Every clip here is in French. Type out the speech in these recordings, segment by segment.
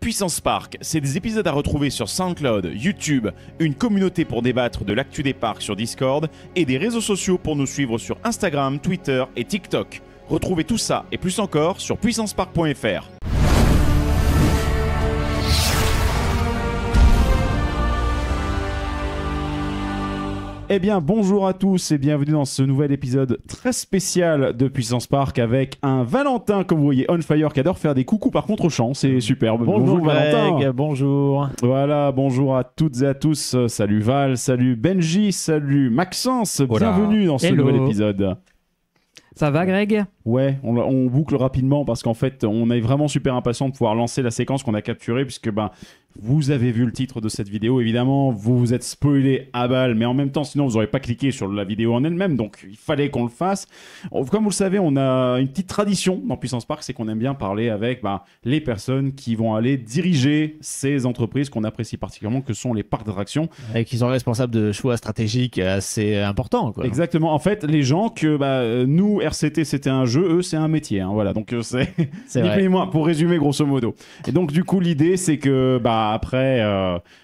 Puissance Park, c'est des épisodes à retrouver sur SoundCloud, YouTube, une communauté pour débattre de l'actu des parcs sur Discord et des réseaux sociaux pour nous suivre sur Instagram, Twitter et TikTok. Retrouvez tout ça et plus encore sur puissancepark.fr. Eh bien, bonjour à tous et bienvenue dans ce nouvel épisode très spécial de Puissance Park avec un Valentin, comme vous voyez, on fire, qui adore faire des coucous par contre au champ, c'est superbe. Bonjour Valentin. Greg, bonjour. Voilà, bonjour à toutes et à tous. Salut Val, salut Benji, salut Maxence, bienvenue dans ce nouvel épisode. Ça va Greg ? Ouais, on boucle rapidement parce qu'en fait, on est vraiment super impatient de pouvoir lancer la séquence qu'on a capturée puisque vous avez vu le titre de cette vidéo, évidemment, vous vous êtes spoilé à balle, mais en même temps, sinon vous n'aurez pas cliqué sur la vidéo en elle-même, donc il fallait qu'on le fasse. Comme vous le savez, on a une petite tradition dans Puissance Park, c'est qu'on aime bien parler avec les personnes qui vont aller diriger ces entreprises qu'on apprécie particulièrement, que sont les parcs d'attractions. Et qui sont responsables de choix stratégiques assez importants, quoi. Exactement, en fait, les gens que nous, RCT, c'était un jeu, eux, c'est un métier, hein, voilà, donc c'est ni plus ni moins, pour résumer grosso modo. Et donc, du coup, l'idée, c'est que, après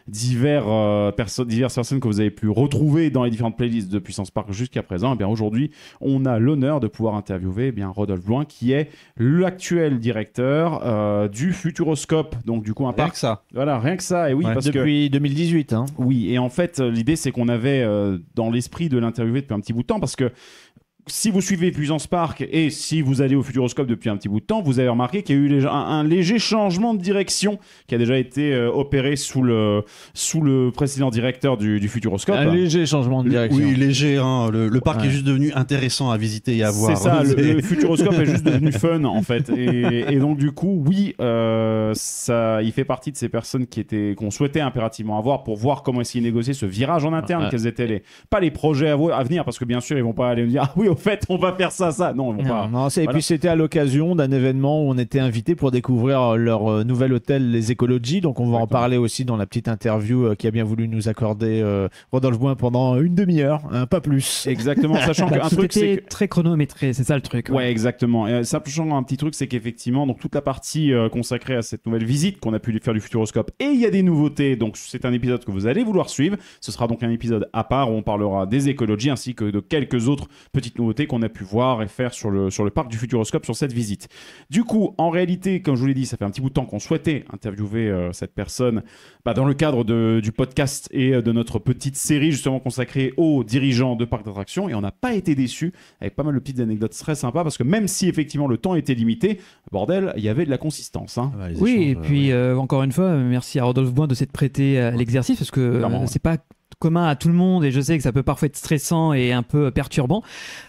diverses personnes que vous avez pu retrouver dans les différentes playlists de Puissance Park jusqu'à présent, aujourd'hui, on a l'honneur de pouvoir interviewer Rodolphe Blouin, qui est l'actuel directeur du Futuroscope. Donc, du coup, un parc. Rien que ça. Voilà, rien que ça. Et oui, parce depuis 2018. Hein. Oui, et en fait, l'idée, c'est qu'on avait dans l'esprit de l'interviewer depuis un petit bout de temps, parce que si vous suivez Puissance Park et si vous allez au Futuroscope depuis un petit bout de temps, vous avez remarqué qu'il y a eu un léger changement de direction qui a déjà été opéré sous le précédent directeur du Futuroscope. Un léger changement de direction. Oui, léger. Hein. Le parc est juste devenu intéressant à visiter et à voir. C'est ça, le Futuroscope est juste devenu fun en fait. Et donc du coup, oui, il fait partie de ces personnes qu'on souhaitait impérativement avoir pour voir comment essayer de négocier ce virage en interne, quels étaient pas les projets à venir, parce que bien sûr, ils vont pas aller nous dire « Ah oui, au fait, on va faire ça. » Non, ils vont pas. Non, et puis c'était à l'occasion d'un événement où on était invité pour découvrir leur nouvel hôtel, les Ecology. Donc on va en parler aussi dans la petite interview qui a bien voulu nous accorder Rodolphe Blouin pendant une demi-heure, pas plus. Exactement, sachant qu'un truc c'est très chronométré, c'est ça le truc. Ouais, exactement. Et sachant un petit truc, c'est qu'effectivement, donc toute la partie consacrée à cette nouvelle visite qu'on a pu faire du Futuroscope, et il y a des nouveautés. Donc c'est un épisode que vous allez vouloir suivre. Ce sera donc un épisode à part où on parlera des Ecology ainsi que de quelques autres petites nouveautés qu'on a pu voir et faire sur le parc du Futuroscope sur cette visite. Du coup, en réalité, comme je vous l'ai dit, ça fait un petit bout de temps qu'on souhaitait interviewer cette personne dans le cadre du podcast et de notre petite série justement consacrée aux dirigeants de parcs d'attractions, et on n'a pas été déçus, avec pas mal de petites anecdotes très sympas, parce que même si effectivement le temps était limité, bordel, il y avait de la consistance. Hein. Oui, et puis encore une fois, merci à Rodolphe Blouin de s'être prêté à l'exercice, parce que c'est pas commun à tout le monde et je sais que ça peut parfois être stressant et un peu perturbant.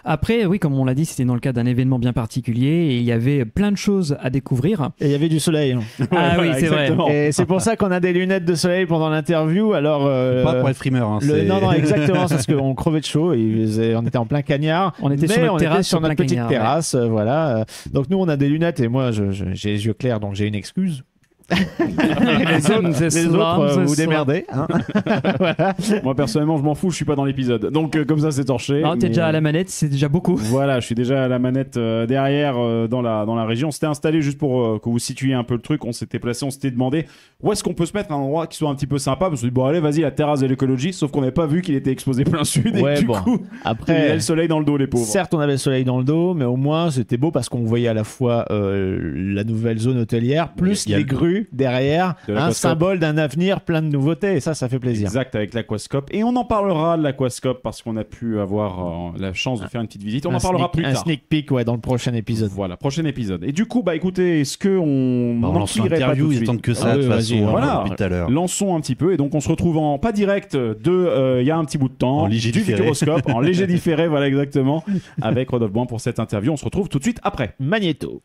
Après, oui, comme on l'a dit, c'était dans le cadre d'un événement bien particulier et il y avait plein de choses à découvrir. Et il y avait du soleil. Ah oui, c'est vrai. Et c'est pour ça qu'on a des lunettes de soleil pendant l'interview. Alors, pas pour être frimeur. Hein, non, exactement, c'est parce qu'on crevait de chaud et on était en plein cagnard. On était sur notre terrasse, sur notre petite cagnard, terrasse. Voilà. Donc nous, on a des lunettes et moi, j'ai les yeux clairs, donc j'ai une excuse. les autres vous démerdez, hein. Voilà. Moi personnellement je m'en fous, je suis pas dans l'épisode, donc comme ça c'est torché. Non, t'es déjà à la manette, c'est déjà beaucoup. Voilà, je suis déjà à la manette derrière dans la région. On s'était installé juste pour que vous situiez un peu le truc. On s'était placé, on s'était demandé où est-ce qu'on peut se mettre à un endroit qui soit un petit peu sympa. On s'est dit bon allez vas-y, la terrasse de l'Ecology, sauf qu'on n'avait pas vu qu'il était exposé plein sud et du coup après, il y avait le soleil dans le dos, les pauvres. Certes on avait le soleil dans le dos, mais au moins c'était beau parce qu'on voyait à la fois la nouvelle zone hôtelière plus les grues derrière, un symbole d'un avenir plein de nouveautés, et ça fait plaisir. Exact, avec l'Aquascope, et on en parlera de l'Aquascope parce qu'on a pu avoir la chance de faire une petite visite. On en parlera plus tard. Un sneak peek dans le prochain épisode. Voilà, prochain épisode. Et du coup, écoutez, est-ce qu'on lance l'interview, ils attendent que ça de toute façon, voilà, depuis tout à l'heure. Lançons un petit peu, et donc on se retrouve en pas direct il y a un petit bout de temps, en léger du différé. Futuroscope, en léger différé, voilà exactement, avec Rodolphe Blouin pour cette interview. On se retrouve tout de suite après. Magnéto.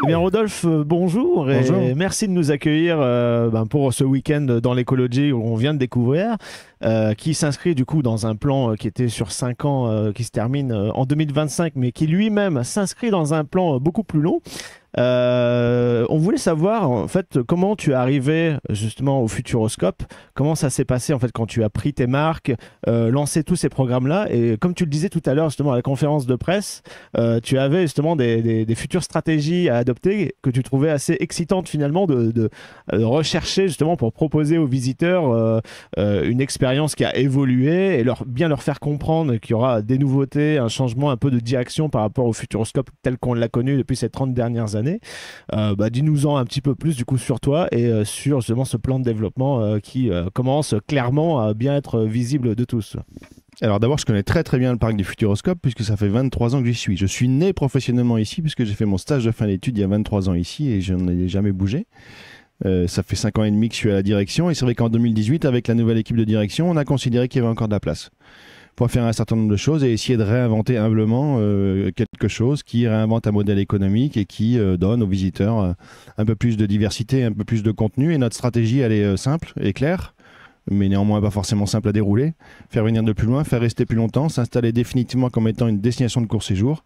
Eh bien Rodolphe, bonjour. Et merci de nous accueillir pour ce week-end dans l'Ecology où on vient de découvrir, qui s'inscrit du coup dans un plan qui était sur 5 ans, qui se termine en 2025, mais qui lui-même s'inscrit dans un plan beaucoup plus long. On voulait savoir en fait comment tu es arrivé justement au Futuroscope, comment ça s'est passé en fait quand tu as pris tes marques, lancé tous ces programmes-là, et comme tu le disais tout à l'heure justement à la conférence de presse, tu avais justement des futures stratégies à adopter que tu trouvais assez excitantes finalement de rechercher justement pour proposer aux visiteurs une expérience qui a évolué et bien leur faire comprendre qu'il y aura des nouveautés, un changement un peu de direction par rapport au Futuroscope tel qu'on l'a connu depuis ces 30 dernières années. Dis-nous-en un petit peu plus du coup sur toi et sur justement ce plan de développement qui commence clairement à bien être visible de tous. Alors d'abord, je connais très très bien le parc du Futuroscope puisque ça fait 23 ans que j'y suis. Je suis né professionnellement ici puisque j'ai fait mon stage de fin d'études il y a 23 ans ici et je n'en ai jamais bougé. Ça fait 5 ans et demi que je suis à la direction et c'est vrai qu'en 2018, avec la nouvelle équipe de direction, on a considéré qu'il y avait encore de la place pour faire un certain nombre de choses et essayer de réinventer humblement quelque chose qui réinvente un modèle économique et qui donne aux visiteurs un peu plus de diversité, un peu plus de contenu. Et notre stratégie, elle est simple et claire, mais néanmoins pas forcément simple à dérouler. Faire venir de plus loin, faire rester plus longtemps, s'installer définitivement comme étant une destination de court séjour.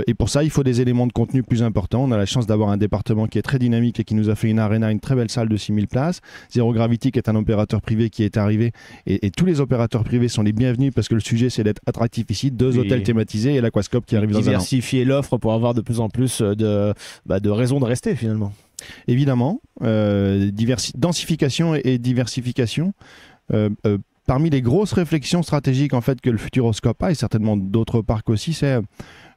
Et pour ça, il faut des éléments de contenu plus importants. On a la chance d'avoir un département qui est très dynamique et qui nous a fait une arena, une très belle salle de 6000 places. Zero Gravity, qui est un opérateur privé qui est arrivé. Et tous les opérateurs privés sont les bienvenus parce que le sujet, c'est d'être attractif ici. 2 hôtels thématisés et l'Aquascope qui arrive dans un an. Diversifier l'offre pour avoir de plus en plus de raisons de rester finalement. Évidemment, densification et diversification. Parmi les grosses réflexions stratégiques en fait que le Futuroscope a et certainement d'autres parcs aussi, c'est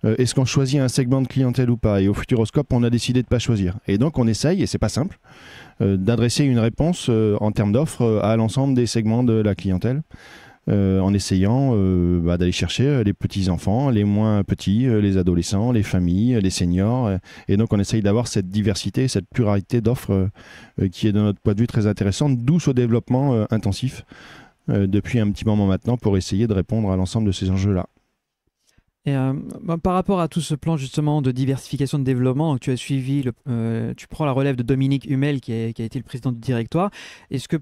est-ce qu'on choisit un segment de clientèle ou pas? Et au Futuroscope, on a décidé de ne pas choisir. Et donc, on essaye, et c'est pas simple, d'adresser une réponse en termes d'offres à l'ensemble des segments de la clientèle. En essayant d'aller chercher les petits-enfants, les moins petits, les adolescents, les familles, les seniors. Et donc, on essaye d'avoir cette diversité, cette pluralité d'offres qui est de notre point de vue très intéressante, d'où ce développement intensif depuis un petit moment maintenant pour essayer de répondre à l'ensemble de ces enjeux-là. Et par rapport à tout ce plan justement de diversification de développement, donc tu as suivi, tu prends la relève de Dominique Hummel qui a été le président du directoire. Est-ce que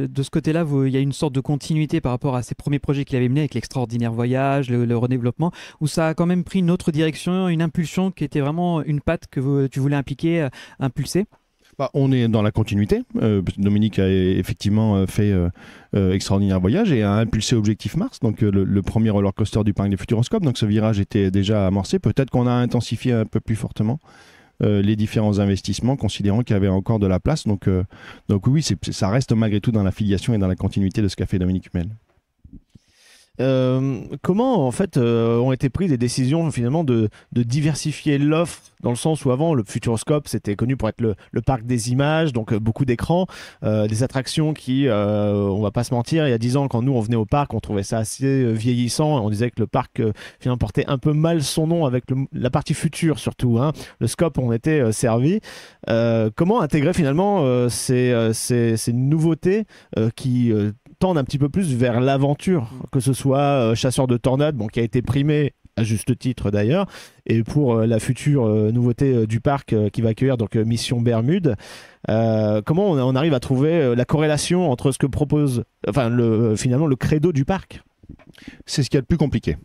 de ce côté-là, il y a une sorte de continuité par rapport à ces premiers projets qu'il avait menés avec l'extraordinaire voyage, le redéveloppement, où ça a quand même pris une autre direction, une impulsion qui était vraiment une patte que tu voulais impulser? On est dans la continuité. Dominique a effectivement fait Extraordinaire Voyage et a impulsé Objectif Mars, donc le premier roller coaster du parc des Futuroscopes. Donc ce virage était déjà amorcé. Peut-être qu'on a intensifié un peu plus fortement les différents investissements, considérant qu'il y avait encore de la place. Donc oui, ça reste malgré tout dans la filiation et dans la continuité de ce qu'a fait Dominique Hummel. Comment en fait ont été prises des décisions finalement de diversifier l'offre, dans le sens où avant le Futuroscope c'était connu pour être le parc des images, donc beaucoup d'écrans, des attractions qui, on va pas se mentir, il y a 10 ans quand nous on venait au parc on trouvait ça assez vieillissant, on disait que le parc finalement portait un peu mal son nom avec la partie future surtout, hein. Le scope on était servi. Comment intégrer finalement ces nouveautés qui tendent un petit peu plus vers l'aventure, que ce soit Chasseur de tornades, qui a été primé à juste titre d'ailleurs, et pour la future nouveauté du parc qui va accueillir donc Mission Bermude. Comment on arrive à trouver la corrélation entre ce que propose finalement le credo du parc? C'est ce qu'il y a de plus compliqué.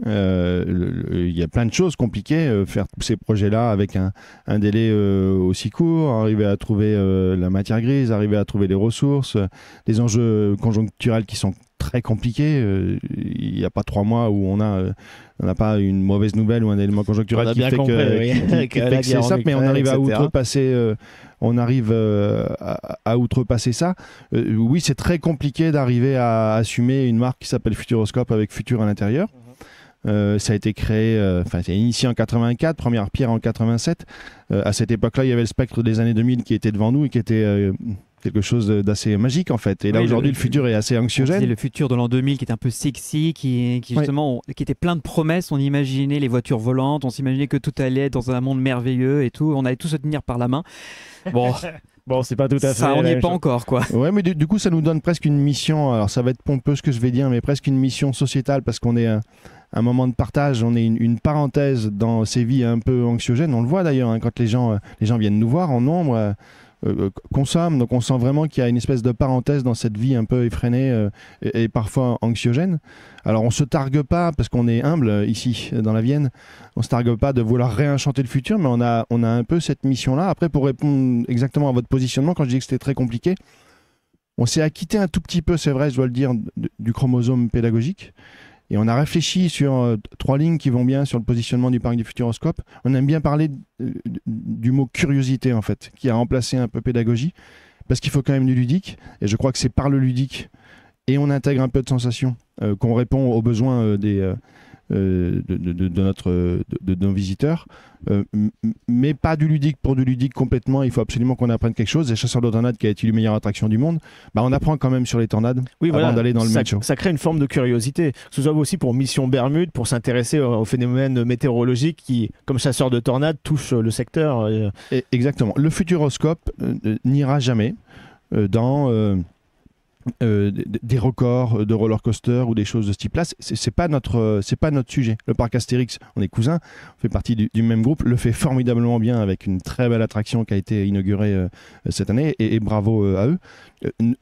Il y a plein de choses compliquées, faire tous ces projets-là avec un délai aussi court, arriver à trouver la matière grise, arriver à trouver les ressources, des enjeux conjoncturels qui sont très compliqués. Il n'y a pas 3 mois où on n'a pas une mauvaise nouvelle ou un élément conjoncturel qui fait que c'est simple, mais on arrive à outrepasser. On arrive à outrepasser ça. Oui, c'est très compliqué d'arriver à assumer une marque qui s'appelle Futuroscope avec Futur à l'intérieur. Ça a été créé, c'est initié en 84, première pierre en 87. À cette époque-là, il y avait le spectre des années 2000 qui était devant nous et qui était quelque chose d'assez magique en fait. Et là aujourd'hui, le futur est assez anxiogène. Le futur de l'an 2000 qui était un peu sexy, qui justement, qui était plein de promesses. On imaginait les voitures volantes, on s'imaginait que tout allait être dans un monde merveilleux et tout. On allait tous se tenir par la main. Bon. Bon, c'est pas tout à fait. Ça, on n'y est pas encore, quoi. Ouais, mais du coup, ça nous donne presque une mission. Alors, ça va être pompeux ce que je vais dire, mais presque une mission sociétale parce qu'on est un moment de partage. On est une parenthèse dans ces vies un peu anxiogènes. On le voit d'ailleurs quand les gens viennent nous voir en nombre. consomment. Donc on sent vraiment qu'il y a une espèce de parenthèse dans cette vie un peu effrénée et parfois anxiogène. Alors on se targue pas, parce qu'on est humble ici dans la Vienne, on se targue pas de vouloir réenchanter le futur, mais on a un peu cette mission-là. Après, pour répondre exactement à votre positionnement, quand je dis que c'était très compliqué, on s'est acquitté un tout petit peu, c'est vrai, je dois le dire, du chromosome pédagogique. Et on a réfléchi sur 3 lignes qui vont bien sur le positionnement du parc du Futuroscope. On aime bien parler du mot curiosité, en fait, qui a remplacé un peu pédagogie, parce qu'il faut quand même du ludique. Et je crois que c'est par le ludique, et on intègre un peu de sensation, qu'on répond aux besoins de nos visiteurs, mais pas du ludique pour du ludique complètement. Il faut absolument qu'on apprenne quelque chose. Les chasseurs de tornades, qui a été la meilleure attraction du monde, on apprend quand même sur les tornades avant d'aller dans le main show. Ça crée une forme de curiosité, que ce soit aussi pour Mission Bermude, pour s'intéresser aux phénomènes météorologiques qui, comme chasseurs de tornades, touchent le secteur. Exactement. Le Futuroscope n'ira jamais dans des records de roller coaster ou des choses de ce type-là. C'est pas notre sujet. Le parc Astérix, on est cousins, on fait partie du même groupe, le fait formidablement bien avec une très belle attraction qui a été inaugurée cette année, et bravo à eux.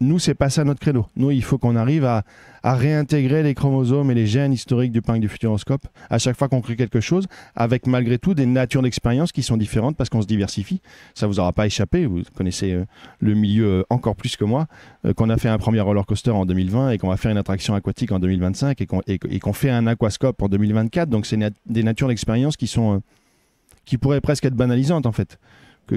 Nous, c'est pas ça notre credo. Nous, il faut qu'on arrive à réintégrer les chromosomes et les gènes historiques du parc du Futuroscope à chaque fois qu'on crée quelque chose, avec malgré tout des natures d'expérience qui sont différentes, parce qu'on se diversifie. Ça vous aura pas échappé, vous connaissez le milieu encore plus que moi, qu'on a fait un premier roller coaster en 2020 et qu'on va faire une attraction aquatique en 2025 et qu'on fait un aquascope en 2024. Donc c'est des natures d'expérience qui pourraient presque être banalisantes, en fait,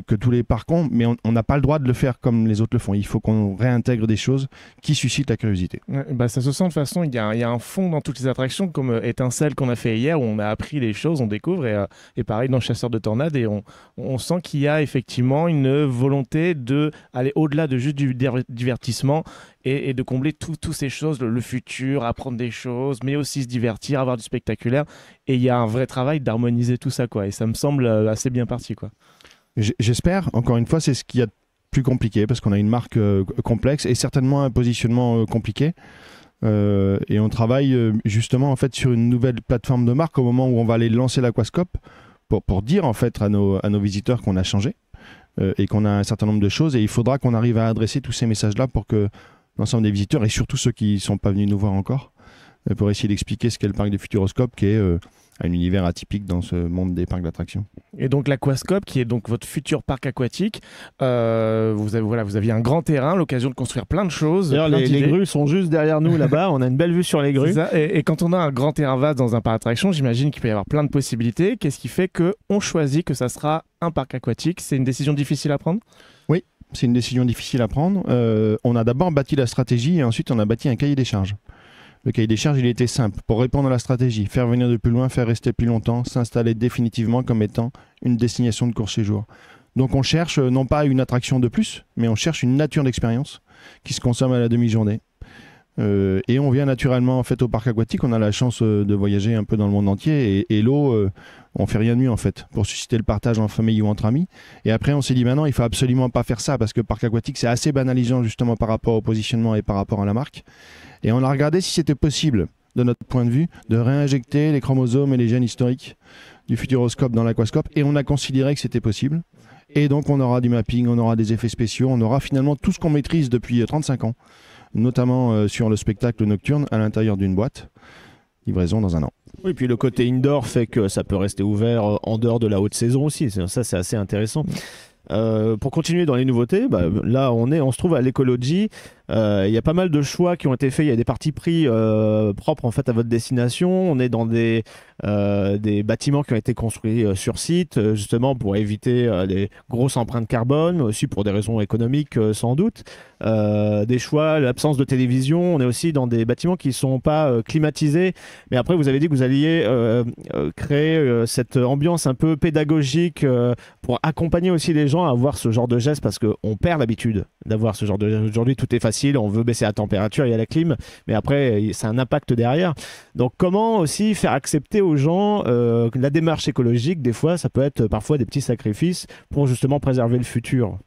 que tous les parcs ont, mais on n'a pas le droit de le faire comme les autres le font. Il faut qu'on réintègre des choses qui suscitent la curiosité. Ça se sent de toute façon, il y a un fond dans toutes les attractions, comme Étincelle qu'on a fait hier, où on a appris des choses, on découvre, et pareil dans Chasseurs de tornades, et on sent qu'il y a effectivement une volonté d'aller au-delà de juste du divertissement et de combler toutes ces choses, le futur, apprendre des choses, mais aussi se divertir, avoir du spectaculaire. Et il y a un vrai travail d'harmoniser tout ça, quoi. Et ça me semble assez bien parti, quoi. J'espère. Encore une fois, c'est ce qu'il y a de plus compliqué, parce qu'on a une marque complexe et certainement un positionnement compliqué. Et on travaille justement en fait sur une nouvelle plateforme de marque au moment où on va aller lancer l'aquascope, pour dire en fait à nos visiteurs qu'on a changé et qu'on a un certain nombre de choses. Et il faudra qu'on arrive à adresser tous ces messages-là pour que l'ensemble des visiteurs, et surtout ceux qui ne sont pas venus nous voir encore, pour essayer d'expliquer ce qu'est le parc du Futuroscope, qui est un univers atypique dans ce monde des parcs d'attractions. Et donc l'aquascope, qui est donc votre futur parc aquatique, vous aviez un grand terrain, l'occasion de construire plein de choses. D'ailleurs, les grues sont juste derrière nous là-bas, on a une belle vue sur les grues. Ça. Et quand on a un grand terrain vaste dans un parc d'attractions, j'imagine qu'il peut y avoir plein de possibilités. Qu'est-ce qui fait qu'on choisit que ça sera un parc aquatique? C'est une décision difficile à prendre? Oui, c'est une décision difficile à prendre. On a d'abord bâti la stratégie, et ensuite on a bâti un cahier des charges. Le cahier des charges, il était simple. Pour répondre à la stratégie, faire venir de plus loin, faire rester plus longtemps, s'installer définitivement comme étant une destination de court séjour. Donc on cherche non pas une attraction de plus, mais on cherche une nature d'expérience qui se consomme à la demi-journée. Et on vient naturellement en fait au parc aquatique. On a la chance de voyager un peu dans le monde entier, et l'eau, on fait rien de mieux en fait pour susciter le partage en famille ou entre amis. Et après on s'est dit maintenant il faut absolument pas faire ça, parce que le parc aquatique c'est assez banalisant justement par rapport au positionnement et par rapport à la marque. Et on a regardé si c'était possible, de notre point de vue, de réinjecter les chromosomes et les gènes historiques du Futuroscope dans l'aquascope, et on a considéré que c'était possible. Et donc on aura du mapping, on aura des effets spéciaux, on aura finalement tout ce qu'on maîtrise depuis 35 ans, notamment sur le spectacle nocturne à l'intérieur d'une boîte. Livraison dans un an. Oui, puis le côté indoor fait que ça peut rester ouvert en dehors de la haute saison aussi. Ça, c'est assez intéressant. Pour continuer dans les nouveautés, là on se trouve à l'Ecology. Il y a pas mal de choix qui ont été faits. Il y a des parties pris propres en fait à votre destination. On est dans des bâtiments qui ont été construits sur site, justement pour éviter les grosses empreintes carbone, mais aussi pour des raisons économiques sans doute. Des choix, l'absence de télévision. On est aussi dans des bâtiments qui ne sont pas climatisés. Mais après, vous avez dit que vous alliez créer cette ambiance un peu pédagogique pour accompagner aussi les gens à avoir ce genre de gestes, parce qu'on perd l'habitude d'avoir ce genre de gestes. Aujourd'hui, tout est facile, on veut baisser la température, il y a la clim, mais après, c'est un impact derrière. Donc, comment aussi faire accepter aux gens la démarche écologique? Des fois, ça peut être parfois des petits sacrifices pour justement préserver le futur.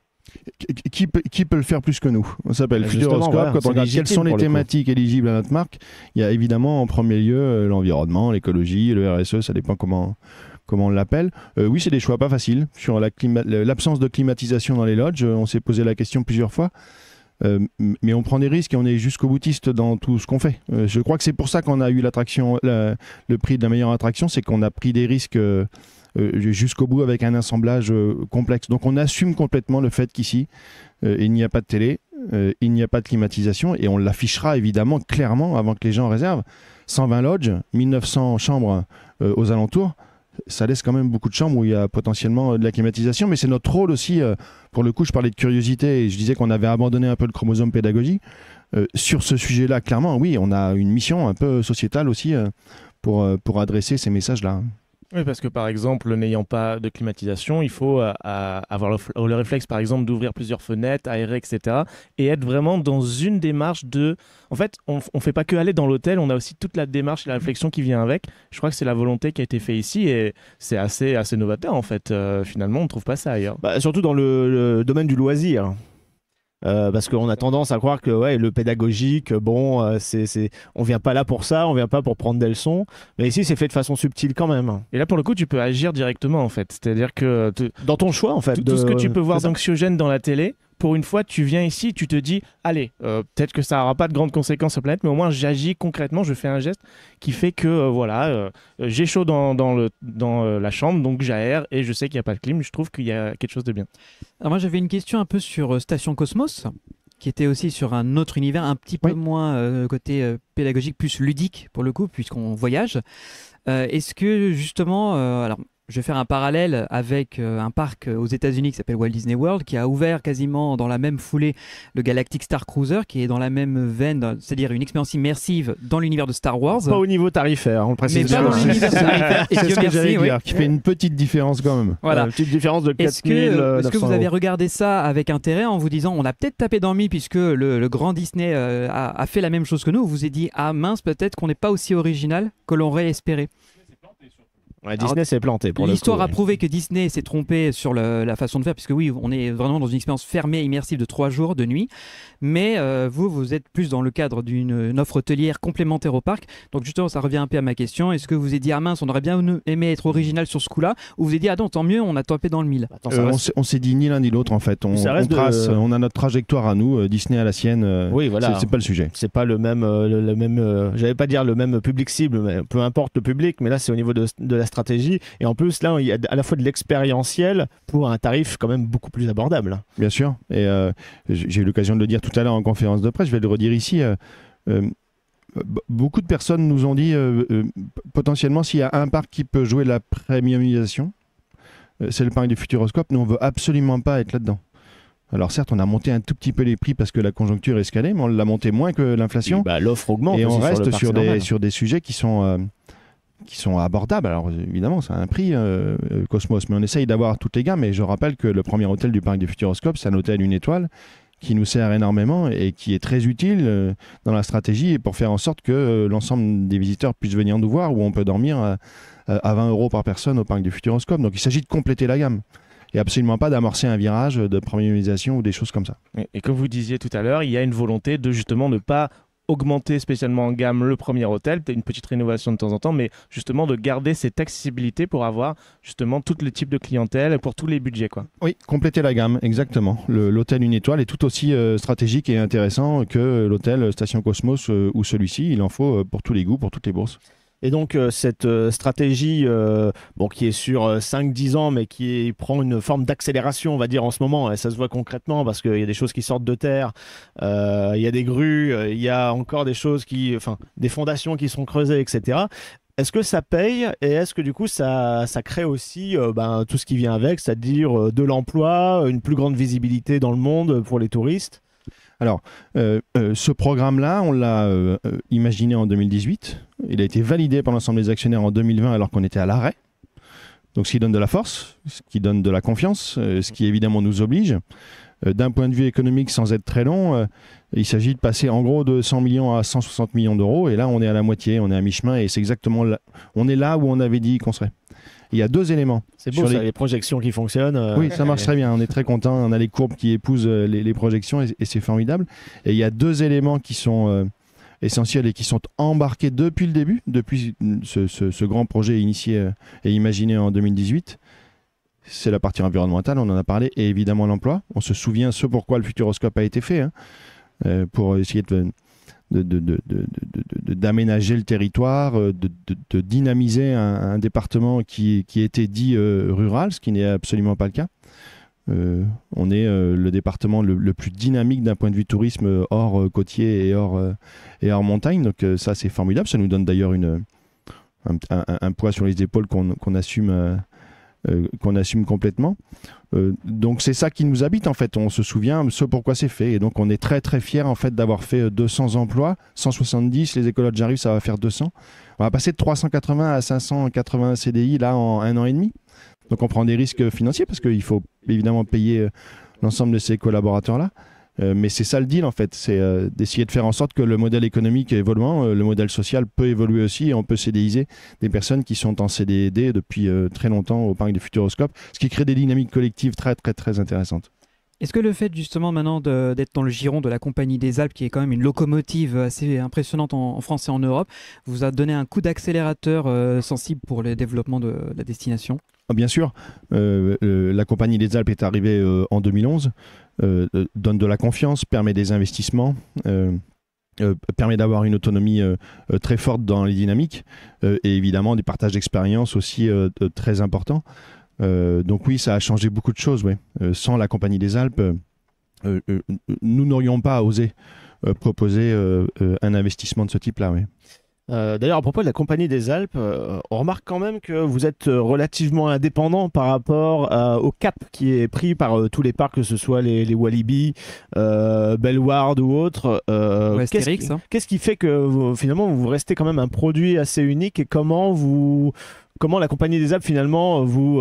Qui peut le faire plus que nous? On s'appelle Futuroscope. Voilà, quand on regarde quelles sont les thématiques éligibles à notre marque, il y a évidemment en premier lieu l'environnement, l'écologie, le RSE, ça dépend comment comme on l'appelle. Oui, c'est des choix pas faciles. Sur l'absence de climatisation dans les lodges, on s'est posé la question plusieurs fois. Mais on prend des risques et on est jusqu'au boutiste dans tout ce qu'on fait. Je crois que c'est pour ça qu'on a eu le prix de la meilleure attraction, c'est qu'on a pris des risques jusqu'au bout avec un assemblage complexe. Donc on assume complètement le fait qu'ici, il n'y a pas de télé, il n'y a pas de climatisation, et on l'affichera évidemment clairement avant que les gens réservent. 120 lodges, 1900 chambres aux alentours. Ça laisse quand même beaucoup de chambres où il y a potentiellement de la climatisation, mais c'est notre rôle aussi. Pour le coup, je parlais de curiosité et je disais qu'on avait abandonné un peu le chromosome pédagogie. Sur ce sujet-là, clairement, oui, on a une mission un peu sociétale aussi pour adresser ces messages-là. Oui, parce que par exemple, n'ayant pas de climatisation, il faut avoir le réflexe, par exemple, d'ouvrir plusieurs fenêtres, aérer, etc. Et être vraiment dans une démarche de... En fait, on ne fait pas que aller dans l'hôtel, on a aussi toute la démarche et la réflexion qui vient avec. Je crois que c'est la volonté qui a été faite ici et c'est assez novateur, en fait. Finalement, on ne trouve pas ça ailleurs. Surtout dans le domaine du loisir. Parce qu'on a tendance à croire que le pédagogique, on vient pas là pour ça, on vient pas pour prendre des leçons, mais ici c'est fait de façon subtile quand même. Et là pour le coup tu peux agir directement en fait, c'est-à-dire que dans ton choix en fait. Tout ce que tu peux voir d'anxiogène dans la télé, pour une fois tu viens ici, tu te dis allez, peut-être que ça n'aura pas de grandes conséquences sur la planète, mais au moins j'agis concrètement, je fais un geste qui fait que j'ai chaud dans la chambre, donc j'aère et je sais qu'il n'y a pas de clim, je trouve qu'il y a quelque chose de bien. Alors moi j'avais une question un peu sur Station Cosmos, qui était aussi sur un autre univers, un petit peu moins côté pédagogique, plus ludique pour le coup, puisqu'on voyage. Est-ce que justement, alors je vais faire un parallèle avec un parc aux États-Unis qui s'appelle Walt Disney World, qui a ouvert quasiment dans la même foulée le Galactic Star Cruiser, qui est dans la même veine, c'est-à-dire une expérience immersive dans l'univers de Star Wars. Pas au niveau tarifaire, on le précise. Mais pas dans l'univers tarifaire. C'est ce que j'allais dire, qui fait une petite différence quand même. Voilà. Une petite différence de 4 Est-ce que vous avez regardé ça avec intérêt en vous disant on a peut-être tapé dans le mille puisque le grand Disney a fait la même chose que nous, vous vous êtes dit ah mince, peut-être qu'on n'est pas aussi original que l'on aurait espéré. Disney s'est planté pour l'histoire le coup. a prouvé que Disney s'est trompé sur la façon de faire, puisque oui, on est vraiment dans une expérience fermée, immersive de 3 jours de nuit. Mais vous êtes plus dans le cadre d'une offre hôtelière complémentaire au parc. Donc justement, ça revient un peu à ma question. Est-ce que vous vous êtes dit ah mince, on aurait bien aimé être original sur ce coup-là, ou vous vous êtes dit ah non, tant mieux, on a tapé dans le mille. On s'est dit ni l'un ni l'autre en fait. On a notre trajectoire à nous, Disney à la sienne. Oui, voilà. C'est pas le sujet. C'est pas le même, j'allais pas dire le même public cible, mais peu importe le public. Mais là, c'est au niveau de la stratégie. Et en plus, là, il y a à la fois de l'expérientiel pour un tarif quand même beaucoup plus abordable. Bien sûr. Et j'ai eu l'occasion de le dire tout à l'heure en conférence de presse. Je vais le redire ici. Beaucoup de personnes nous ont dit potentiellement s'il y a un parc qui peut jouer la premiumisation, c'est le parc du Futuroscope. Nous, on veut absolument pas être là-dedans. Alors certes, on a monté un tout petit peu les prix parce que la conjoncture est escalée, mais on l'a monté moins que l'inflation. L'offre augmente. Et on reste sur des sujets qui sont abordables. Alors évidemment, ça a un prix, Cosmos, mais on essaye d'avoir toutes les gammes. Et je rappelle que le premier hôtel du parc du Futuroscope, c'est un hôtel 1 étoile qui nous sert énormément et qui est très utile dans la stratégie et pour faire en sorte que l'ensemble des visiteurs puissent venir nous voir, où on peut dormir à 20 € par personne au parc du Futuroscope. Donc il s'agit de compléter la gamme. Et absolument pas d'amorcer un virage de premiumisation ou des choses comme ça. Et comme vous disiez tout à l'heure, il y a une volonté de justement ne pas augmenter spécialement en gamme le premier hôtel, peut-être une petite rénovation de temps en temps, mais justement de garder cette accessibilité pour avoir justement tous les types de clientèle pour tous les budgets, quoi. Oui, compléter la gamme, exactement. L'hôtel 1 étoile est tout aussi stratégique et intéressant que l'hôtel Station Cosmos ou celui-ci. Il en faut pour tous les goûts, pour toutes les bourses. Et donc cette stratégie qui est sur 5-10 ans mais qui prend une forme d'accélération on va dire en ce moment, et ça se voit concrètement parce qu'il y a des choses qui sortent de terre, il y a des grues, il y a encore des choses des fondations qui sont creusées, etc. Est-ce que ça paye et est-ce que du coup ça crée aussi tout ce qui vient avec, c'est-à-dire de l'emploi, une plus grande visibilité dans le monde pour les touristes? Alors, ce programme-là, on l'a imaginé en 2018. Il a été validé par l'ensemble des actionnaires en 2020 alors qu'on était à l'arrêt. Donc, ce qui donne de la force, ce qui donne de la confiance, ce qui évidemment nous oblige. D'un point de vue économique, sans être très long, il s'agit de passer en gros de 100 millions à 160 millions d'euros. Et là, on est à la moitié, on est à mi-chemin et c'est exactement là. On est là où on avait dit qu'on serait. Il y a 2 éléments. C'est beau, les projections qui fonctionnent. Oui, ça marche très bien. On est très content. On a les courbes qui épousent les projections et c'est formidable. Et il y a 2 éléments qui sont essentiels et qui sont embarqués depuis le début, depuis ce grand projet initié et imaginé en 2018. C'est la partie environnementale, on en a parlé, et évidemment l'emploi. On se souvient ce pourquoi le Futuroscope a été fait, pour essayer d'aménager le territoire, de dynamiser un département qui était dit rural, ce qui n'est absolument pas le cas. On est le département le plus dynamique d'un point de vue tourisme hors côtier et hors montagne, donc ça c'est formidable. Ça nous donne d'ailleurs un poids sur les épaules qu'on assume complètement. Donc c'est ça qui nous habite en fait, on se souvient ce pourquoi c'est fait, et donc on est très très fiers en fait d'avoir fait 200 emplois, 170, les écologues j'arrive, ça va faire 200. On va passer de 380 à 580 CDI là en 1 an et demi. Donc on prend des risques financiers parce qu'il faut évidemment payer l'ensemble de ces collaborateurs-là. Mais c'est ça le deal en fait, c'est d'essayer de faire en sorte que le modèle économique évoluant, le modèle social peut évoluer aussi, et on peut CDIser des personnes qui sont en CDD depuis très longtemps au parc du Futuroscope, ce qui crée des dynamiques collectives très très très intéressantes. Est-ce que le fait justement maintenant d'être dans le giron de la Compagnie des Alpes, qui est quand même une locomotive assez impressionnante en France et en Europe, vous a donné un coup d'accélérateur sensible pour le développement de la destination ? Bien sûr, la Compagnie des Alpes est arrivée en 2011, donne de la confiance, permet des investissements, permet d'avoir une autonomie très forte dans les dynamiques, et évidemment des partages d'expérience aussi très importants. Donc oui, ça a changé beaucoup de choses. Ouais. Sans la Compagnie des Alpes, nous n'aurions pas osé proposer un investissement de ce type-là. Ouais. D'ailleurs, à propos de la Compagnie des Alpes, on remarque quand même que vous êtes relativement indépendant par rapport au cap qui est pris par tous les parcs, que ce soit les Walibi, Bellward ou autres. Qu'est-ce qui fait que finalement vous restez quand même un produit assez unique, et comment la Compagnie des Alpes finalement vous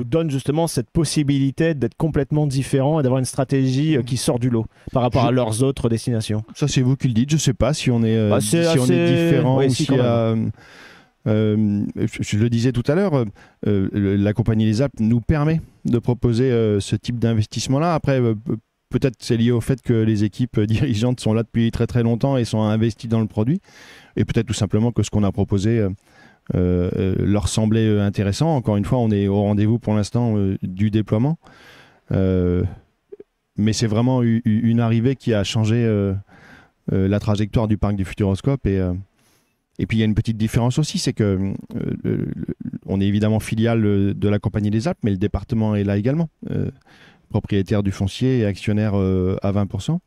donne justement cette possibilité d'être complètement différent et d'avoir une stratégie qui sort du lot par rapport à leurs autres destinations? Ça c'est vous qui le dites, je ne sais pas si on est, on est différent ou si je le disais tout à l'heure, la Compagnie des Alpes nous permet de proposer ce type d'investissement-là. Après, peut-être c'est lié au fait que les équipes dirigeantes sont là depuis très très longtemps et sont investies dans le produit, et peut-être tout simplement que ce qu'on a proposé leur semblait intéressant. Encore une fois, on est au rendez-vous pour l'instant du déploiement, mais c'est vraiment une arrivée qui a changé la trajectoire du parc du Futuroscope. Et puis il y a une petite différence aussi, c'est que on est évidemment filiale de la Compagnie des Alpes, mais le département est là également, propriétaire du foncier et actionnaire à 20%.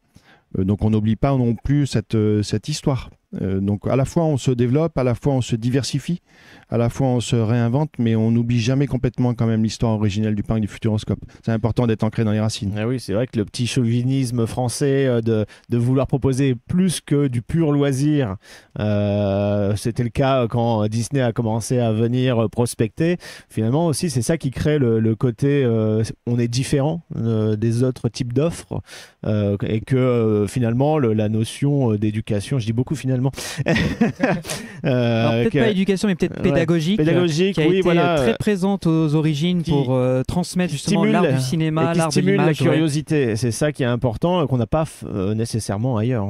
Donc on n'oublie pas non plus cette histoire. Donc à la fois on se développe, à la fois on se diversifie, à la fois on se réinvente, mais on n'oublie jamais complètement quand même l'histoire originelle du parc du Futuroscope. C'est important d'être ancré dans les racines. Ah oui, c'est vrai que le petit chauvinisme français de vouloir proposer plus que du pur loisir, c'était le cas quand Disney a commencé à venir prospecter. Finalement aussi, c'est ça qui crée le côté on est différent des autres types d'offres, et que finalement la notion d'éducation, je dis beaucoup finalement, alors peut-être pas éducation, mais peut-être pédagogique, qui a été très présente aux origines pour transmettre justement l'art du cinéma, l'art de l'image. La curiosité, c'est ça qui est important, qu'on n'a pas nécessairement ailleurs.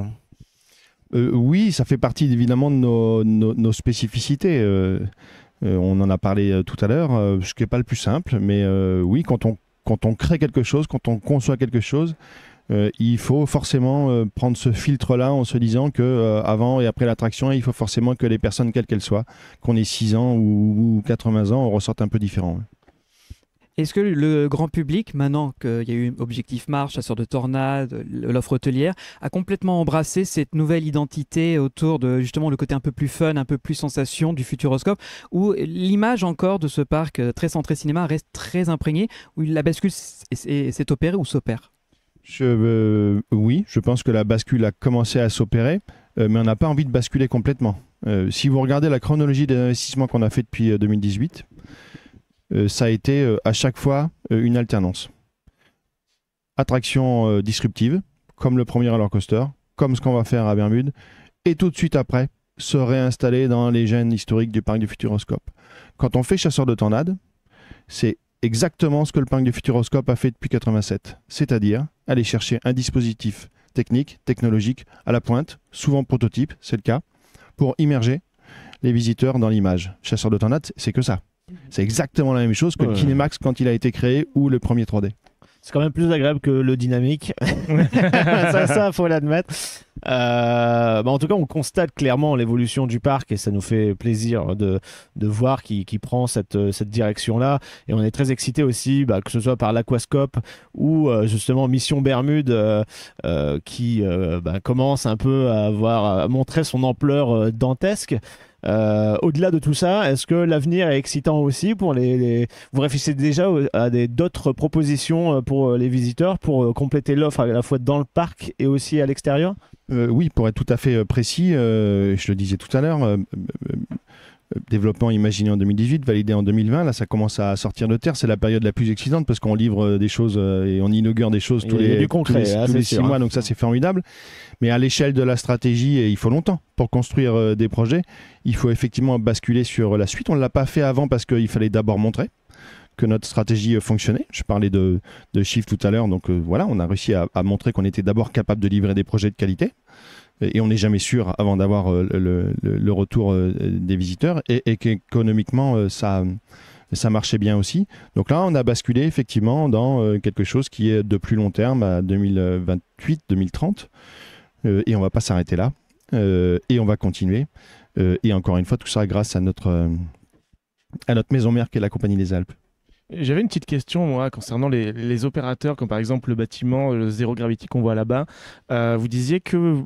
Oui, ça fait partie évidemment de nos spécificités. On en a parlé tout à l'heure, ce qui n'est pas le plus simple, mais oui, quand on crée quelque chose, quand on conçoit quelque chose, il faut forcément prendre ce filtre-là en se disant que avant et après l'attraction, il faut forcément que les personnes, quelles qu'elles soient, qu'on ait 6 ans ou 80 ans, on ressorte un peu différent. Est-ce que le grand public, maintenant qu'il y a eu Objectif Mars, Chasseurs de Tornades, l'offre hôtelière, a complètement embrassé cette nouvelle identité autour de justement le côté un peu plus fun, un peu plus sensation du Futuroscope, où l'image encore de ce parc très centré cinéma reste très imprégnée, où la bascule s'est opérée ou s'opère? Oui, je pense que la bascule a commencé à s'opérer, mais on n'a pas envie de basculer complètement. Si vous regardez la chronologie des investissements qu'on a fait depuis 2018, ça a été à chaque fois une alternance. Attraction disruptive, comme le premier roller coaster, comme ce qu'on va faire à Bermude, et tout de suite après, se réinstaller dans les gènes historiques du parc du Futuroscope. Quand on fait Chasseurs de Tornades, c'est exactement ce que le parc du Futuroscope a fait depuis 87, c'est-à-dire aller chercher un dispositif techniques, technologiques, à la pointe, souvent prototype, c'est le cas, pour immerger les visiteurs dans l'image. Chasseur de tornades, c'est que ça. C'est exactement la même chose que le Kinemax quand il a été créé ou le premier 3D. C'est quand même plus agréable que le dynamique. ça, faut l'admettre. En tout cas, on constate clairement l'évolution du parc et ça nous fait plaisir de voir qu'il prend cette direction-là. Et on est très excité aussi, que ce soit par l'Aquascope ou justement Mission Bermude qui commence un peu à montrer son ampleur dantesque. Au-delà de tout ça, est-ce que l'avenir est excitant aussi pour Vous réfléchissez déjà à d'autres propositions pour les visiteurs pour compléter l'offre à la fois dans le parc et aussi à l'extérieur? Oui, pour être tout à fait précis, je le disais tout à l'heure, développement imaginé en 2018, validé en 2020, là ça commence à sortir de terre, c'est la période la plus excitante parce qu'on livre des choses et on inaugure des choses tous les 6 mois, donc ça c'est formidable. Mais à l'échelle de la stratégie, il faut longtemps pour construire des projets. Il faut effectivement basculer sur la suite. On ne l'a pas fait avant parce qu'il fallait d'abord montrer que notre stratégie fonctionnait. Je parlais de chiffres tout à l'heure, donc voilà, on a réussi à montrer qu'on était d'abord capable de livrer des projets de qualité. Et on n'est jamais sûr avant d'avoir le retour des visiteurs et qu'économiquement ça marchait bien aussi. Donc là, on a basculé effectivement dans quelque chose qui est de plus long terme à 2028-2030. Et on ne va pas s'arrêter là. Et on va continuer. Et encore une fois, tout ça grâce à notre maison mère qui est la Compagnie des Alpes. J'avais une petite question, moi, concernant les opérateurs, comme par exemple le bâtiment Zero Gravity qu'on voit là-bas. Vous disiez que,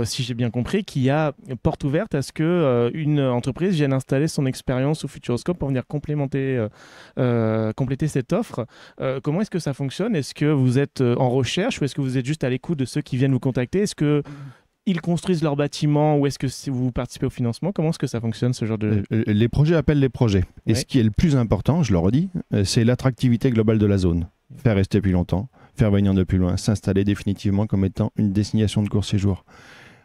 si j'ai bien compris, qu'il y a porte ouverte à ce qu'une entreprise vienne installer son expérience au Futuroscope pour venir compléter cette offre. Comment est-ce que ça fonctionne? Est-ce que vous êtes en recherche ou est-ce que vous êtes juste à l'écoute de ceux qui viennent vous contacter? Est-ce qu'ils construisent leur bâtiment ou est-ce que vous participez au financement? Comment est-ce que ça fonctionne, ce genre de... Les projets appellent les projets. Et ce qui est le plus important, je le redis, c'est l'attractivité globale de la zone. Faire rester plus longtemps, faire venir de plus loin, s'installer définitivement comme étant une destination de court séjour.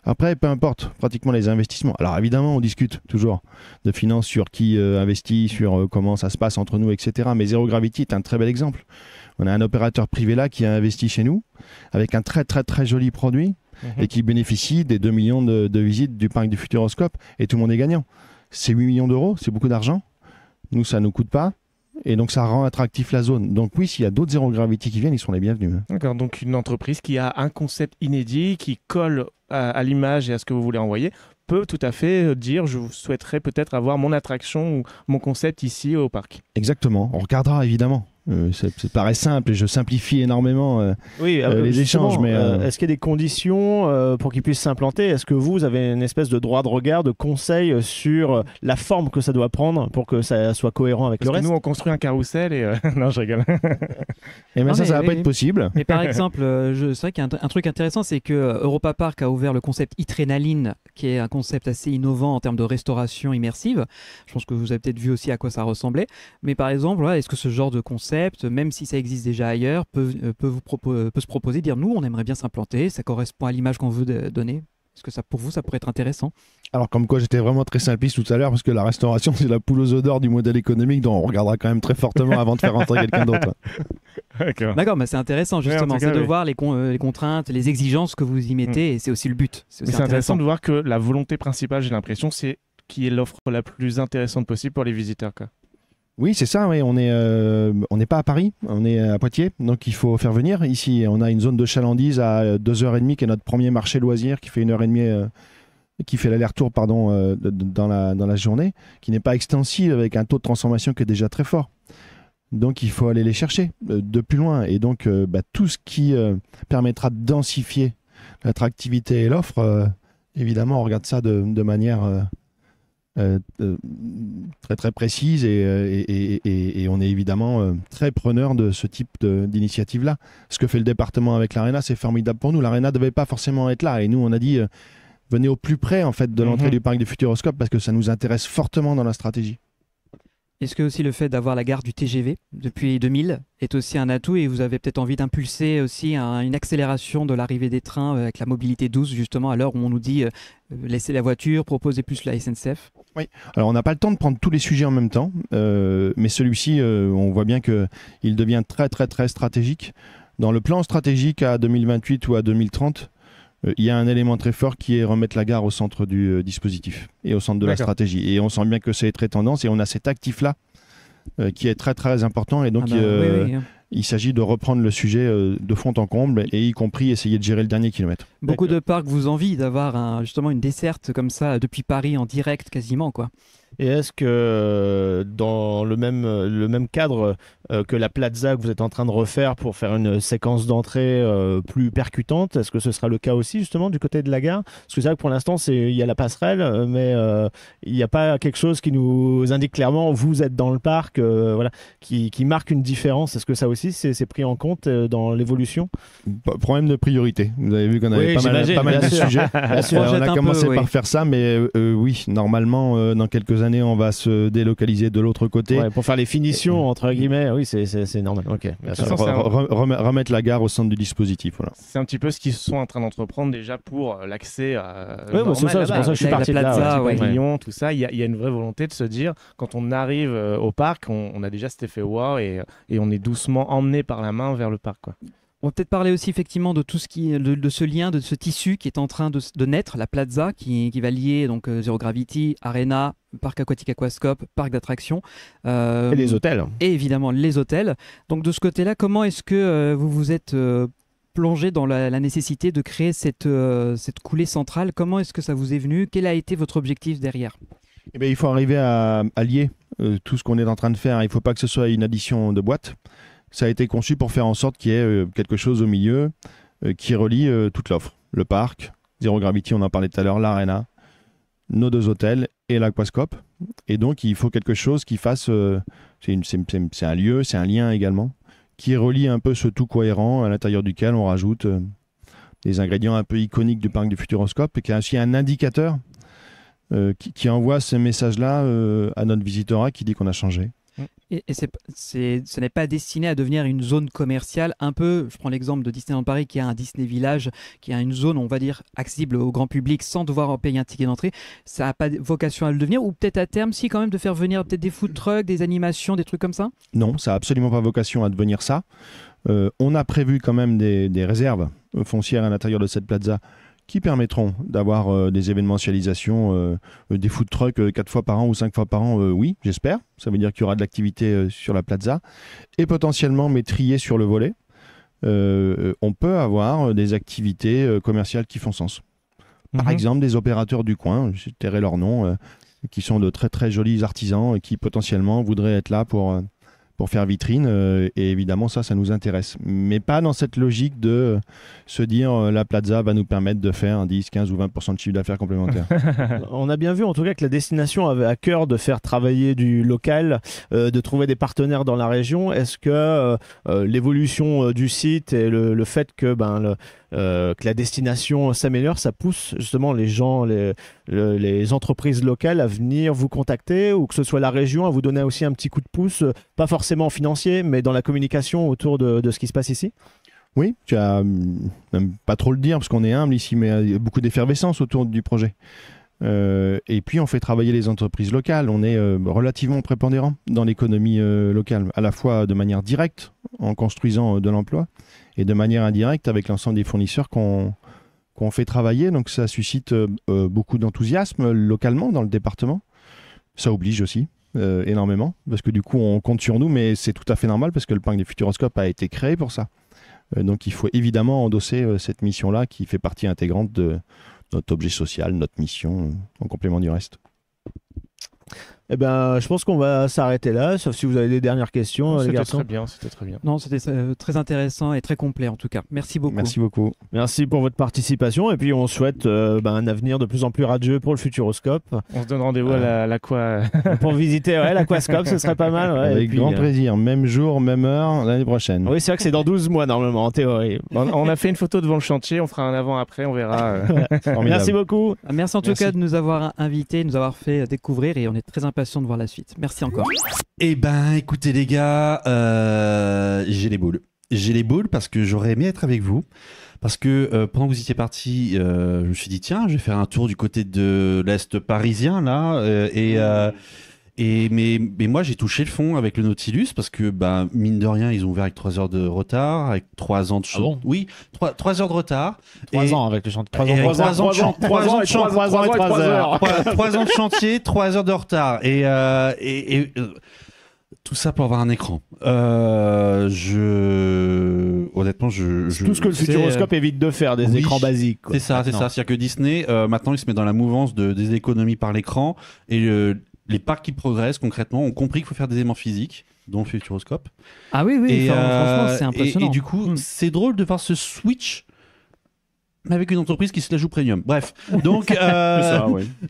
Après, peu importe, pratiquement les investissements. Alors évidemment, on discute toujours de finances sur qui investit, sur comment ça se passe entre nous, etc. Mais Zero Gravity est un très bel exemple. On a un opérateur privé là qui a investi chez nous avec un très très très joli produit et qui bénéficie des 2 millions de visites du parc du Futuroscope et tout le monde est gagnant. C'est 8 millions d'euros, c'est beaucoup d'argent. Nous, ça ne nous coûte pas. Et donc, ça rend attractif la zone. Donc oui, s'il y a d'autres Zero Gravity qui viennent, ils sont les bienvenus. D'accord, donc une entreprise qui a un concept inédit, qui colle à l'image et à ce que vous voulez envoyer, peut tout à fait dire je souhaiterais peut-être avoir mon attraction ou mon concept ici au parc. Exactement, on regardera évidemment. Ça paraît simple et je simplifie énormément les échanges. Mais est-ce qu'il y a des conditions pour qu'ils puissent s'implanter? Est-ce que vous avez une espèce de droit de regard, de conseil sur la forme que ça doit prendre pour que ça soit cohérent avec le reste? Nous, on construit un carrousel et... non, je rigole. Et bien ça va pas être possible. Mais par exemple, c'est vrai qu'il y a un truc intéressant, c'est que Europa Park a ouvert le concept Itrénaline, qui est un concept assez innovant en termes de restauration immersive. Je pense que vous avez peut-être vu aussi à quoi ça ressemblait. Mais par exemple, est-ce que ce genre de concept, même si ça existe déjà ailleurs, peut se proposer, dire nous on aimerait bien s'implanter, ça correspond à l'image qu'on veut donner? Est-ce que ça, pour vous, ça pourrait être intéressant? Alors comme quoi j'étais vraiment très simpliste tout à l'heure parce que la restauration c'est la poule aux œufs d'or du modèle économique dont on regardera quand même très fortement avant de faire rentrer quelqu'un d'autre. D'accord, mais c'est intéressant justement, c'est de voir les contraintes, les exigences que vous y mettez et c'est aussi le but. C'est intéressant de voir que la volonté principale, j'ai l'impression, c'est qui est l'offre la plus intéressante possible pour les visiteurs, quoi. Oui, c'est ça, oui. On n'est pas à Paris, on est à Poitiers, donc il faut faire venir. Ici, on a une zone de chalandise à 2h30 qui est notre premier marché loisir qui fait 1h30, qui fait l'aller-retour dans la journée, qui n'est pas extensive avec un taux de transformation qui est déjà très fort. Donc il faut aller les chercher de plus loin. Et donc tout ce qui permettra de densifier l'attractivité et l'offre, évidemment, on regarde ça de manière... très très précise et on est évidemment très preneur de ce type d'initiative là. Ce que fait le département avec l'Arena, c'est formidable pour nous. L'Arena ne devait pas forcément être là et nous on a dit venez au plus près en fait de l'entrée du parc du Futuroscope parce que ça nous intéresse fortement dans la stratégie. Est-ce que aussi le fait d'avoir la gare du TGV depuis 2000 est aussi un atout et vous avez peut-être envie d'impulser aussi une accélération de l'arrivée des trains avec la mobilité douce justement à l'heure où on nous dit laissez la voiture, proposez plus la SNCF? Oui, alors on n'a pas le temps de prendre tous les sujets en même temps, mais celui-ci, on voit bien qu'il devient très très très stratégique. Dans le plan stratégique à 2028 ou à 2030, il y a un élément très fort qui est remettre la gare au centre du dispositif et au centre de la stratégie. Et on sent bien que c'est très tendance et on a cet actif-là qui est très très important. Et donc, il s'agit de reprendre le sujet de fond en comble et y compris essayer de gérer le dernier kilomètre. Beaucoup de parcs vous envient d'avoir justement une desserte comme ça depuis Paris en direct quasiment, quoi. Et est-ce que dans le même cadre que la Plaza que vous êtes en train de refaire pour faire une séquence d'entrée plus percutante, est-ce que ce sera le cas aussi justement du côté de la gare? Parce que c'est vrai que pour l'instant il y a la passerelle, mais il n'y a pas quelque chose qui nous indique clairement vous êtes dans le parc, qui marque une différence. Est-ce que ça aussi c'est pris en compte dans l'évolution? Problème de priorité. Vous avez vu qu'on avait pas mal de sujets. On a commencé par faire ça, mais oui, normalement dans quelques années on va se délocaliser de l'autre côté pour faire les finitions entre guillemets. Oui, c'est normal. Ok. Remettre la gare au centre du dispositif. Voilà. C'est un petit peu ce qu'ils sont en train d'entreprendre déjà pour l'accès à c'est pour ça que je suis parti de là. Lyon, tout ça. Il y a une vraie volonté de se dire quand on arrive au parc, on a déjà cet effet wow et on est doucement emmené par la main vers le parc, quoi. On va peut-être parler aussi effectivement de tout ce de ce lien, de ce tissu qui est en train de naître, la Plaza, qui va lier donc Zero Gravity, Arena, parc aquatique Aquascope, parc d'attractions. Et les hôtels. Et évidemment les hôtels. Donc de ce côté-là, comment est-ce que vous vous êtes plongé dans la nécessité de créer cette coulée centrale? Comment est-ce que ça vous est venu? Quel a été votre objectif derrière? Il faut arriver à lier tout ce qu'on est en train de faire. Il ne faut pas que ce soit une addition de boîtes. Ça a été conçu pour faire en sorte qu'il y ait quelque chose au milieu qui relie toute l'offre. Le parc, Zero Gravity, on en parlait tout à l'heure, l'Arena, nos 2 hôtels et l'Aquascope. Et donc, il faut quelque chose qui fasse... c'est un lieu, c'est un lien également, qui relie un peu ce tout cohérent à l'intérieur duquel on rajoute des ingrédients un peu iconiques du parc du Futuroscope et qui a aussi un indicateur qui envoie ce message-là à notre visitorat qui dit qu'on a changé. Et ce n'est pas destiné à devenir une zone commerciale un peu, je prends l'exemple de Disneyland Paris qui a un Disney Village, qui a une zone, on va dire, accessible au grand public sans devoir payer un ticket d'entrée. Ça n'a pas vocation à le devenir, ou peut-être à terme, si quand même, de faire venir peut-être des food trucks, des animations, des trucs comme ça? Non, ça n'a absolument pas vocation à devenir ça. On a prévu quand même des réserves foncières à l'intérieur de cette plaza qui permettront d'avoir des événementialisations, des food trucks 4 fois par an ou 5 fois par an, oui, j'espère. Ça veut dire qu'il y aura de l'activité sur la plaza. Et potentiellement, mais trié sur le volet, on peut avoir des activités commerciales qui font sens. Par exemple, des opérateurs du coin, je tairai leur nom, qui sont de très très jolis artisans qui potentiellement voudraient être là pour faire vitrine, et évidemment ça nous intéresse. Mais pas dans cette logique de se dire la plaza va nous permettre de faire 10, 15 ou 20% de chiffre d'affaires complémentaire. On a bien vu en tout cas que la destination avait à cœur de faire travailler du local, de trouver des partenaires dans la région. Est-ce que l'évolution du site et le fait que la destination s'améliore, ça pousse justement les gens, les entreprises locales à venir vous contacter, ou que ce soit la région à vous donner aussi un petit coup de pouce, pas forcément financier, mais dans la communication autour de ce qui se passe ici? Oui, tu as même pas trop le dire, parce qu'on est humble ici, mais il y a beaucoup d'effervescence autour du projet. Et puis on fait travailler les entreprises locales. On est relativement prépondérant dans l'économie locale, à la fois de manière directe, en construisant de l'emploi, et de manière indirecte avec l'ensemble des fournisseurs qu'on fait travailler. Donc ça suscite beaucoup d'enthousiasme localement dans le département. Ça oblige aussi énormément, parce que du coup on compte sur nous, mais c'est tout à fait normal parce que le parc des Futuroscopes a été créé pour ça. Donc il faut évidemment endosser cette mission-là qui fait partie intégrante de notre objet social, notre mission, en complément du reste. Eh ben, je pense qu'on va s'arrêter là, sauf si vous avez des dernières questions, les garçons. C'était très bien. Non, c'était très intéressant et très complet en tout cas. Merci beaucoup. Merci beaucoup. Merci pour votre participation, et puis on souhaite un avenir de plus en plus radieux pour le Futuroscope. On se donne rendez-vous à l'Aqua. Pour visiter l'Aquascope, ce serait pas mal. Ouais. Avec grand plaisir, même jour, même heure, l'année prochaine. Oui, c'est vrai que c'est dans 12 mois normalement, en théorie. On a fait une photo devant le chantier, on fera un avant-après, on verra. Merci beaucoup. Merci en tout cas de nous avoir invités, de nous avoir fait découvrir, et on est très impatients de voir la suite. Merci encore. Eh ben, écoutez les gars, j'ai les boules. J'ai les boules parce que j'aurais aimé être avec vous. Parce que pendant que vous étiez partis, je me suis dit, tiens, je vais faire un tour du côté de l'Est parisien, là. Mais moi, j'ai touché le fond avec le Nautilus parce que, mine de rien, ils ont ouvert avec 3 heures de retard, avec 3 ans de Ah bon Oui, 3 heures de retard. 3 ans avec le chantier. 3 ans de chantier, 3 heures de retard. Et tout ça pour avoir un écran. Honnêtement, tout ce que le Futuroscope évite de faire, des écrans basiques. Quoi. C'est ça. C'est-à-dire que Disney, maintenant, il se met dans la mouvance des économies par l'écran. Et les parcs qui progressent, concrètement, ont compris qu'il faut faire des éléments physiques, dont le Futuroscope. Ah oui, franchement, c'est impressionnant. Et du coup, c'est drôle de voir ce switch avec une entreprise qui se la joue premium. Bref, donc,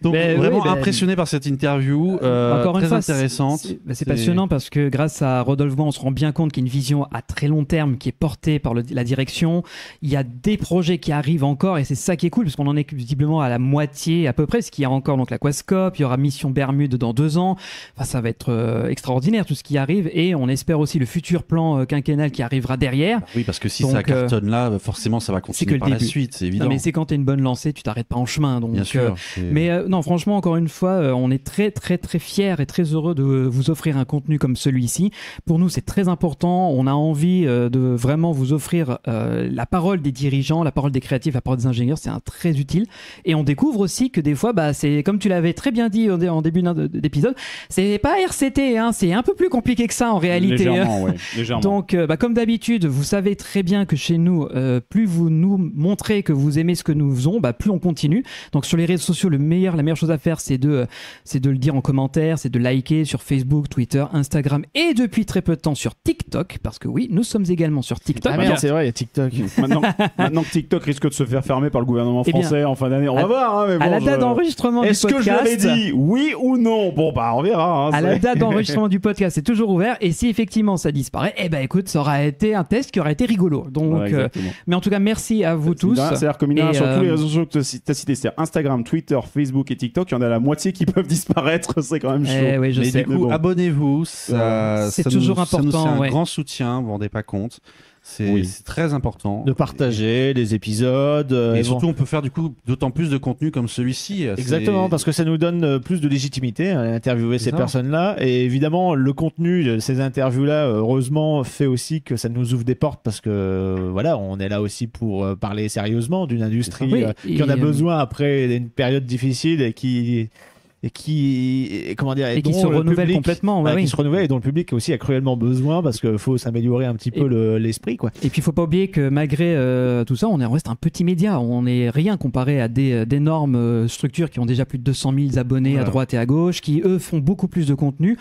vraiment impressionné par cette interview, encore très une fois, intéressante. C'est passionnant parce que grâce à Rodolphe Bois, on se rend bien compte qu'il y a une vision à très long terme qui est portée par la direction. Il y a des projets qui arrivent encore et c'est ça qui est cool parce qu'on en est visiblement à la moitié à peu près, ce qu'il y a encore donc l'Aquascope, il y aura Mission Bermude dans 2 ans. Enfin, ça va être extraordinaire tout ce qui arrive et on espère aussi le futur plan quinquennal qui arrivera derrière. Oui, parce que si ça cartonne là, forcément, ça va continuer par la suite. C'est évident. Non, mais c'est quand tu as une bonne lancée, tu t'arrêtes pas en chemin. Donc, bien sûr. Mais non, franchement, encore une fois, on est très, très, très fiers et très heureux de vous offrir un contenu comme celui-ci. Pour nous, c'est très important. On a envie de vraiment vous offrir la parole des dirigeants, la parole des créatifs, la parole des ingénieurs. C'est très utile. Et on découvre aussi que des fois, c'est comme tu l'avais très bien dit en début d'épisode, c'est pas RCT, hein, c'est un peu plus compliqué que ça en réalité. Légèrement, oui. Légèrement. Donc, comme d'habitude, vous savez très bien que chez nous, plus vous nous montrez que vous aimez ce que nous faisons, plus on continue. Donc sur les réseaux sociaux, la meilleure chose à faire, c'est de le dire en commentaire, c'est de liker sur Facebook, Twitter, Instagram et depuis très peu de temps sur TikTok, parce que oui, nous sommes également sur TikTok. Ah merde, c'est vrai, il y a TikTok. Maintenant que TikTok risque de se faire fermer par le gouvernement français en fin d'année, on va voir. Mais bon, à la date d'enregistrement du podcast... Est-ce que je l'avais dit oui ou non? Bon, on verra. À la date d'enregistrement du podcast, c'est toujours ouvert et si effectivement ça disparaît, écoute, ça aura été un test qui aurait été rigolo. Donc, mais en tout cas, merci à vous tous. C'est-à-dire que sur tous les réseaux sociaux que tu as cités, c'est-à-dire Instagram, Twitter, Facebook et TikTok, il y en a la moitié qui peuvent disparaître, c'est quand même chaud. Oui, je sais. Du coup, abonnez-vous, c'est toujours important. C'est un grand soutien, vous vous rendez pas compte. C'est très important. De partager les épisodes. Et surtout, on peut faire du coup d'autant plus de contenu comme celui-ci. Exactement, parce que ça nous donne plus de légitimité à interviewer ces personnes-là. Et évidemment, le contenu de ces interviews-là, heureusement, fait aussi que ça nous ouvre des portes parce que voilà, on est là aussi pour parler sérieusement d'une industrie qui en a besoin après une période difficile et qui se renouvelle complètement, qui se renouvelle et dont le public aussi a cruellement besoin parce qu'il faut s'améliorer un petit peu l'esprit, quoi. Et puis il faut pas oublier que malgré tout ça, on reste un petit média, on n'est rien comparé à d'énormes structures qui ont déjà plus de 200 000 abonnés à droite et à gauche, qui eux font beaucoup plus de contenu.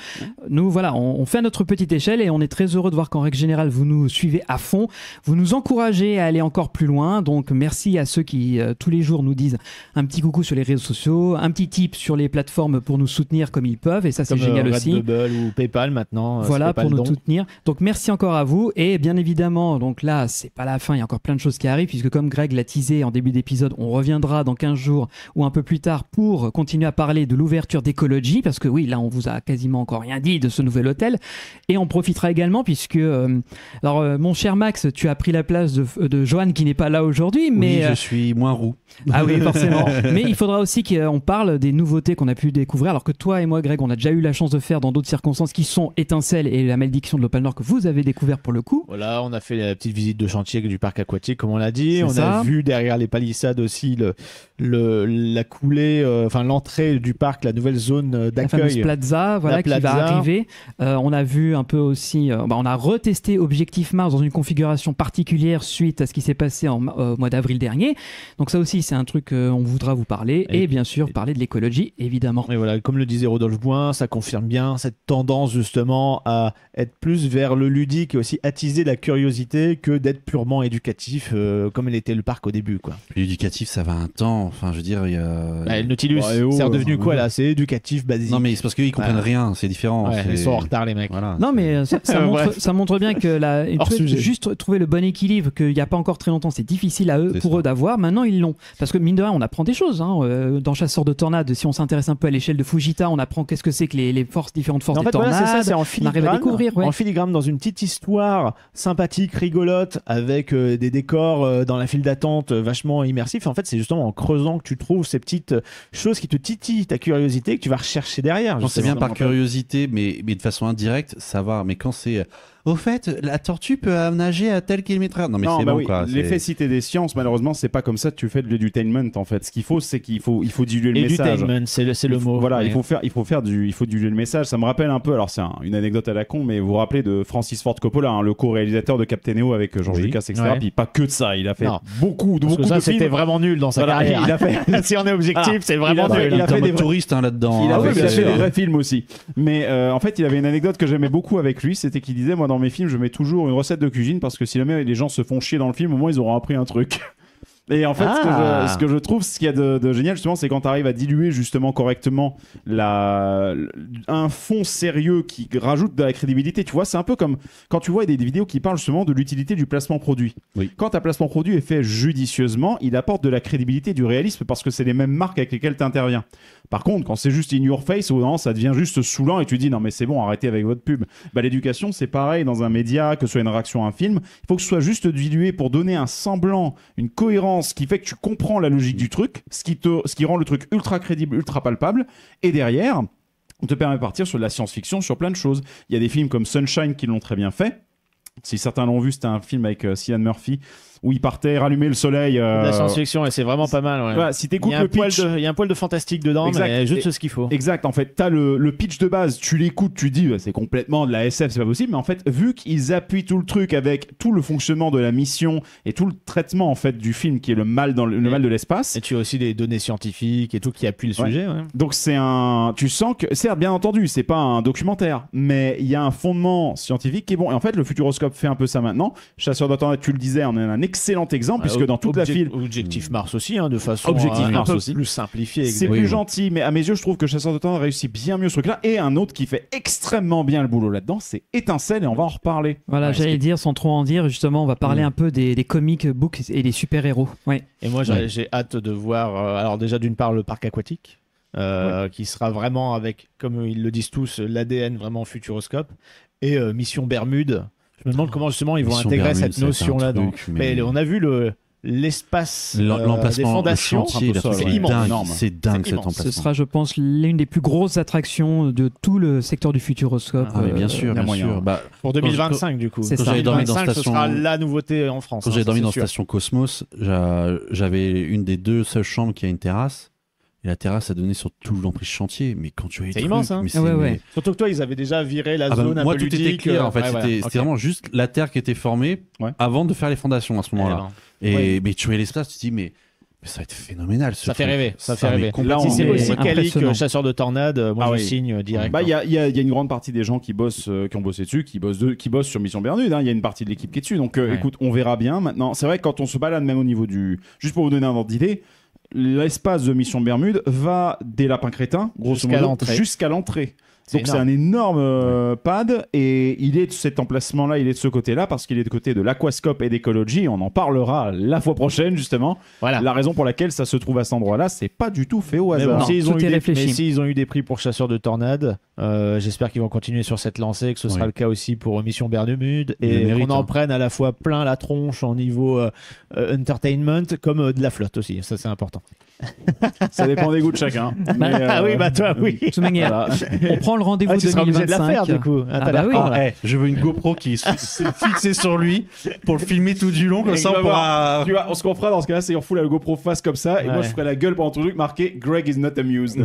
Nous voilà, on fait à notre petite échelle et on est très heureux de voir qu'en règle générale vous nous suivez à fond, vous nous encouragez à aller encore plus loin. Donc merci à ceux qui tous les jours nous disent un petit coucou sur les réseaux sociaux, un petit tip sur les plateformes pour nous soutenir comme ils peuvent et ça c'est génial aussi. Redbubble ou PayPal maintenant. Voilà pour nous soutenir. Donc merci encore à vous et bien évidemment donc là c'est pas la fin, il y a encore plein de choses qui arrivent puisque comme Greg l'a teasé en début d'épisode, on reviendra dans 15 jours ou un peu plus tard pour continuer à parler de l'ouverture d'Ecology parce que oui là on vous a quasiment encore rien dit de ce nouvel hôtel et on profitera également puisque mon cher Max, tu as pris la place de Johan qui n'est pas là aujourd'hui mais je suis moins roux. Ah oui forcément. Mais il faudra aussi qu'on parle des nouveautés qu'on a pu découvrir alors que toi et moi Greg on a déjà eu la chance de faire dans d'autres circonstances qui sont Étincelle et La Malédiction de l'Opale Nord que vous avez découvert pour le coup. Voilà, on a fait la petite visite de chantier du parc aquatique comme on l'a dit, a vu derrière les palissades aussi la coulée, l'entrée du parc, la nouvelle zone d'accueil. La fameuse plaza, qui va arriver. On a vu un peu aussi, on a retesté Objectif Mars dans une configuration particulière suite à ce qui s'est passé au mois d'avril dernier. Donc ça aussi c'est un truc qu'on voudra vous parler et bien sûr parler de l'écologie évidemment. Et voilà, comme le disait Rodolphe Boin, ça confirme bien cette tendance justement à être plus vers le ludique et aussi attiser la curiosité que d'être purement éducatif comme l'était le parc au début, quoi. L'éducatif ça va un temps, enfin je veux dire le Nautilus c'est redevenu quoi là, c'est éducatif basique. Non mais c'est parce qu'ils comprennent rien, c'est différent. Ils sont en retard les mecs. Voilà. Non mais ça montre bien que juste trouver le bon équilibre qu'il n'y a pas encore très longtemps c'est difficile pour eux d'avoir, maintenant ils l'ont parce que mine de rien on apprend des choses dans Chasseurs de Tornades, si on s'intéresse un peu à l'échelle de Fujita, on apprend qu'est-ce que c'est que les différentes forces des tornades. C'est ça, c'est en on arrive à découvrir. En filigrane, dans une petite histoire sympathique, rigolote, avec des décors dans la file d'attente vachement immersifs. En fait, c'est justement en creusant que tu trouves ces petites choses qui te titillent ta curiosité, que tu vas rechercher derrière. Non, c'est bien par curiosité, mais de façon indirecte, ça va. Mais quand c'est... Au fait, la tortue peut nager à tel kilomètre. Non, mais c'est bon, quoi. L'effet cité des sciences, malheureusement, c'est pas comme ça que tu fais de l'edutainment, en fait. Ce qu'il faut, c'est qu'il faut diluer le message. Edutainment, c'est le mot. Voilà, il faut diluer le message. Ça me rappelle un peu, alors c'est une anecdote à la con, mais vous vous rappelez de Francis Ford Coppola, le co-réalisateur de Captain EO avec George Lucas, etc. Puis pas que de ça, il a fait beaucoup de films. C'était vraiment nul dans sa carrière. Il a fait... si on est objectif, c'est vraiment nul. Il a fait des touristes là-dedans. Il a fait des vrais films aussi. Mais en fait, il avait une anecdote que j'aimais beaucoup avec lui, c'était qu'il disait, moi dans mes films, je mets toujours une recette de cuisine parce que si jamais les gens se font chier dans le film, au moins ils auront appris un truc. Et en fait, ce que je trouve, ce qu'il y a de génial justement, c'est quand tu arrives à diluer justement correctement un fond sérieux qui rajoute de la crédibilité. Tu vois, c'est un peu comme quand tu vois des vidéos qui parlent justement de l'utilité du placement produit. Oui. Quand un placement produit est fait judicieusement, il apporte de la crédibilité, du réalisme parce que c'est les mêmes marques avec lesquelles tu interviens. Par contre, quand c'est juste in your face, ça devient juste saoulant et tu dis non mais c'est bon, arrêtez avec votre pub. L'éducation, c'est pareil dans un média, que ce soit une réaction à un film. Il faut que ce soit juste dilué pour donner un semblant, une cohérence qui fait que tu comprends la logique du truc, ce qui rend le truc ultra crédible, ultra palpable. Et derrière, on te permet de partir sur de la science-fiction, sur plein de choses. Il y a des films comme Sunshine qui l'ont très bien fait. Si certains l'ont vu, c'était un film avec Cillian Murphy où il partait rallumer le soleil. La science-fiction, et c'est vraiment pas mal. Ouais. Voilà, si t'écoutes le pitch, il y a un poil de fantastique dedans, mais juste ce qu'il faut. Exact, en fait, t'as le pitch de base, tu l'écoutes, tu dis c'est complètement de la SF, c'est pas possible, mais en fait, vu qu'ils appuient tout le truc avec tout le fonctionnement de la mission et tout le traitement en fait du film qui est le mal mal de l'espace. Et tu as aussi des données scientifiques et tout qui appuient le sujet. Ouais. Donc tu sens que, certes, bien entendu, c'est pas un documentaire, mais il y a un fondement scientifique qui est bon. Et en fait, le Futuroscope fait un peu ça maintenant. Chasseur de tornades, tu le disais, on a un excellent exemple puisque dans toute la file. Objectif Mars aussi, de façon un peu plus simplifiée. C'est plus gentil, mais à mes yeux, je trouve que Chasseur de tornades réussit bien mieux ce truc-là. Et un autre qui fait extrêmement bien le boulot là-dedans, c'est Étincelle, et on va en reparler. Voilà, j'allais dire, sans trop en dire, justement, on va parler un peu des comic books et des super-héros. Ouais. Et moi, j'ai hâte de voir, alors déjà d'une part, le parc aquatique. Qui sera vraiment avec, comme ils le disent tous, l'ADN vraiment Futuroscope, et Mission Bermude. Je me demande comment justement ils vont intégrer cette notion-là. Mais on a vu l'espace des fondations, c'est dingue cet emplacement. Ce sera, je pense, l'une des plus grosses attractions de tout le secteur du Futuroscope. Bien sûr. Pour 2025 du coup. C'est ça. 2025, ce sera la nouveauté en France. Quand j'ai dormi dans Station Cosmos, j'avais une des deux seules chambres qui a une terrasse. Et la terrasse a donné sur tout l'emprise chantier, mais quand tu as c'est immense, hein. Surtout que toi, ils avaient déjà viré la zone un peu ludique. Tout était clair, en fait. C'était vraiment juste la terre qui était formée avant de faire les fondations à ce moment-là. Mais tu voyais l'espace, tu te dis, mais ça va être phénoménal. Ça fait rêver. Là, si c'est aussi quali que Chasseur de tornades, moi je signe direct. Il y a une grande partie des gens qui bossent, qui ont bossé dessus, qui bossent sur Mission Bermude. Il y a une partie de l'équipe qui est dessus. Donc écoute, on verra bien. Maintenant, c'est vrai que quand on se balade même au niveau du... Juste pour vous donner un ordre d'idée, l'espace de Mission Bermude va des Lapins Crétins, grosso modo, jusqu'à l'entrée. Donc c'est un énorme pad, et il est de cet emplacement-là, il est de ce côté-là parce qu'il est de côté de l'Aquascope et d'Ecology. On en parlera la fois prochaine justement. Voilà. La raison pour laquelle ça se trouve à cet endroit-là, c'est pas du tout fait au hasard. S'ils ont eu des prix pour Chasseurs de tornades, j'espère qu'ils vont continuer sur cette lancée, que ce sera le cas aussi pour Mission Bermude, et qu'on en prenne à la fois plein la tronche en niveau entertainment comme de la flotte aussi. Ça c'est important. Ça dépend des goûts de chacun. Mais, toi oui. On prend le rendez-vous 2025. De la faire, du coup. Je veux une GoPro qui est fixée sur lui pour le filmer tout du long, comme ça on pourra... Tu vois, ce qu'on fera dans ce cas-là, c'est qu'on fout la GoPro face comme ça, et moi je ferai la gueule pendant tout le truc marqué Greg is not amused.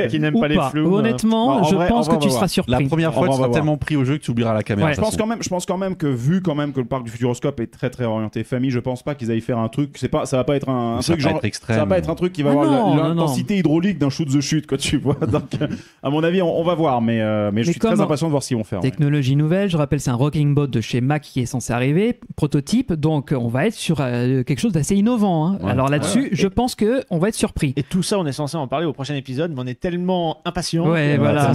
Qui n'aime pas les flous. Honnêtement, je pense que tu seras surpris. La première fois, tu seras tellement pris au jeu que tu oublieras la caméra. Je pense quand même que vu que le parc du Futuroscope est très très orienté famille, je pense pas qu'ils aillent faire un truc. Ça va pas être un truc genre. Ça va pas être un truc qui va avoir l'intensité hydraulique d'un shoot the chute, quoi, tu vois. Donc, à mon mon avis, on va voir, mais je suis très impatient de voir ce qu'ils vont faire. Technologie nouvelle, je rappelle, c'est un Rocking Boat de chez Mac qui est censé arriver, prototype, donc on va être sur quelque chose d'assez innovant. Hein. Ouais. Alors là-dessus, je pense qu'on va être surpris. Et tout ça, on est censé en parler au prochain épisode, mais on est tellement impatients. Ouais, voilà.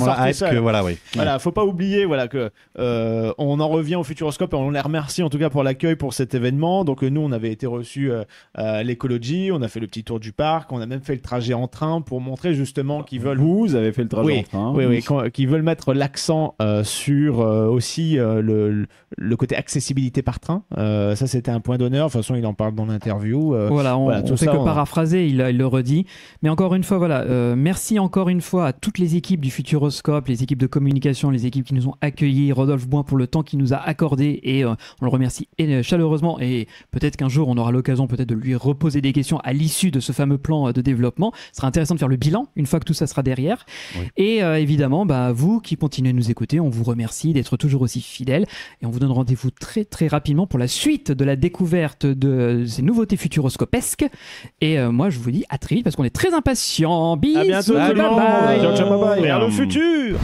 Voilà, faut pas oublier que on en revient au Futuroscope et on les remercie en tout cas pour l'accueil pour cet événement. Donc nous, on avait été reçus à l'Ecology, on a fait le petit tour du parc, on a même fait le trajet en train pour montrer justement qu'ils veulent. Vous avez fait le trajet en train. Oui, qu'ils veulent mettre l'accent sur aussi le côté accessibilité par train. Ça, c'était un point d'honneur. De toute façon, il en parle dans l'interview. On fait que paraphraser, il le redit. Mais encore une fois, merci encore une fois à toutes les équipes du Futuroscope, les équipes de communication, les équipes qui nous ont accueillis, Rodolphe Boin pour le temps qu'il nous a accordé et on le remercie chaleureusement et peut-être qu'un jour on aura l'occasion peut-être de lui reposer des questions à l'issue de ce fameux plan de développement. Ce sera intéressant de faire le bilan une fois que tout ça sera derrière. Oui. Et évidemment, vous qui continuez à nous écouter, on vous remercie d'être toujours aussi fidèles et on vous donne rendez-vous très très rapidement pour la suite de la découverte de ces nouveautés futuroscopesques. Et moi je vous dis à très vite parce qu'on est très impatients. Bisous, à bientôt, bye bye. Ciao, bye bye. Vers le futur.